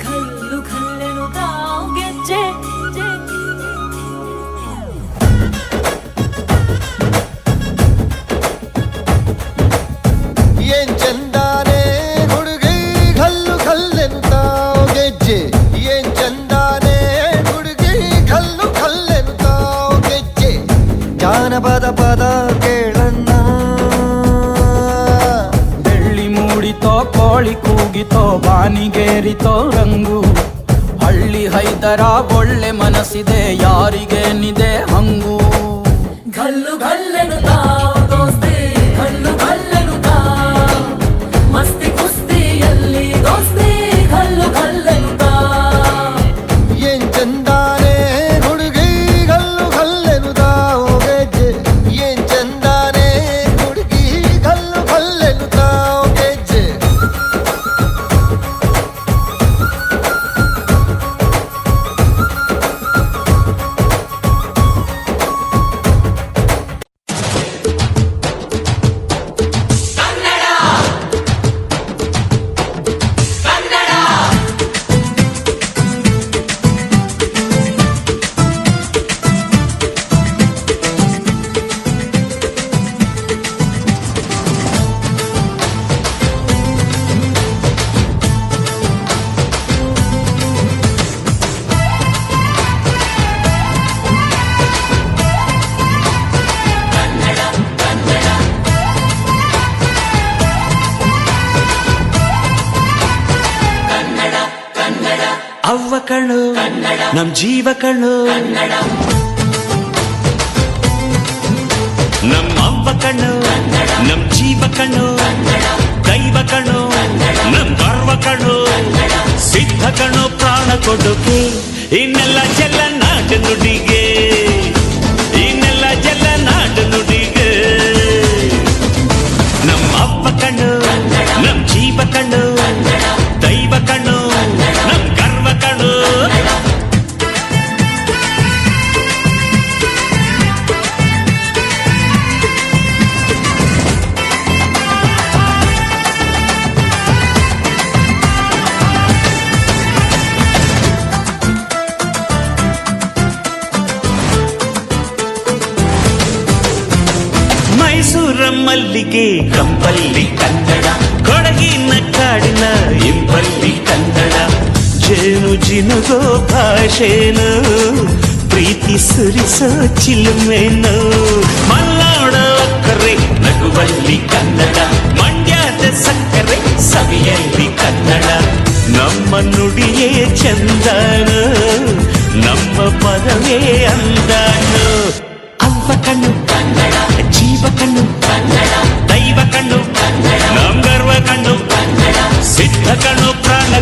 ಘಲ್ಲು ಘಲ್ಲೆನು ತಾವು ಗೆಜ್ಜೆ ಏನ್ ಚಂದಾನೆ ಹುಡುಗಿ ಘಲ್ಲು ಘಲ್ಲೆನು ತಾವು ಗೆಜ್ಜೆ ಏನ್ ಚಂದಾನೆ ಹುಡುಗಿ ಘಲ್ಲು ಘಲ್ಲೆನು ತಾವು ಗೆಜ್ಜೆ ಜಾನಪದ ಪದ ಕೇಳಣ್ಣ ಬೆಳ್ಳಿ ಮೂಡಿತೋ ಕೋಳಿ ಕೂಗಿತೋ ಬಾನಿಗೇರಿತೋ ರಂಗು ಹಳ್ಳಿ ಹೈದರ ಒಳ್ಳೆ ಮನಸ್ಸಿದೆ ಯಾರಿಗೇನಿದೆ ಹಂಗು ಘಲ್ಲು ಘಲ್ಲೆನು ತಾವು ದೋಸ್ತಿ ಘಲ್ಲು ಘಲ್ಲೆನು ತಾವು ಮಸ್ತಿ ಕುಸ್ತಿಯಲ್ಲಿ ದೋಸ್ತಿ ಘಲ್ಲು ಘಲ್ಲೆನು ತಾವು ಏನ್ ಚಂದಾನೆ ಹುಡುಗಿ ಘಲ್ಲು ಘಲ್ಲೆನು ತಾವು ಗೆಜ್ಜೆ ಏನ್ ಚಂದಾನೆ ಹುಡುಗಿ ಘಲ್ಲು ಘಲ್ಲೆನು ತಾವು ಗೆಜ್ಜೆ ಅವ್ವ ಕಣ್ಣು ನಮ್ ಜೀವ ಕಣ್ಣು ನಮ್ಮ ಅವ್ವ ಕಣ್ಣು ನಮ್ ಜೀವ ಕಣ್ಣು ದೈವ ಕಣ್ಣು ನಮ್ ಗರ್ವ ಕಣ್ಣು ಸಿದ್ಧ ಕಣ್ಣು ಪ್ರಾಣ ಕೊಡುಗೆ ಇನ್ನೆಲ್ಲ ಜಲ ನಾಡು ನುಡಿಗೆ ಇನ್ನೆಲ್ಲ ಜಲ ನಾಡು ನುಡಿಗೆ ನಮ್ಮ ಅವ್ವ ಕಣ್ಣು ನಮ್ ಜೀವ ಕಣ್ಣು ದೈವ ಕಣ್ಣು ನಮ್ ಗರ್ವ ಕಣ್ಣು ಮೈಸೂರ ಮಲ್ಲಿಗೆ ಕಂಪಲ್ಲಿ ಕನ್ನಡ ಕೊಡಗಿನ ಕಾಡಿನ ಇಂಪಲ್ಲಿ ಕನ್ನಡ ಜೇನು ಜಿನುಗೋ ಭಾಷೆನು ಪ್ರೀತಿ ಸುರಿಸೋ ಚಿಲುಮೆನು ಮಲ್ನಾಡ ಅಕ್ಕರೆ ನಗುವಲ್ಲಿ ಕನ್ನಡ ಮಂಡ್ಯದ ಸಕ್ಕರೆ ಸವಿಯಲ್ಲಿ ಕನ್ನಡ ನಮ್ಮ ನುಡಿಯೇ ಚಂದನ ನಮ್ಮ ಪದವೇ ಅಂದಾನು ಅವ್ವ ಕಣ್ಣು ಕನ್ನಡ ಜೀವ ಕಣ್ಣು ಕನ್ನಡ ದೈವ ಕಣ್ಣು ಕನ್ನಡ ನಮ್ ಗರ್ವ ಕಣ್ಣು ಕನ್ನಡ ಸಿದ್ಧ ಕಣ್ಣು ಪ್ರಾಣ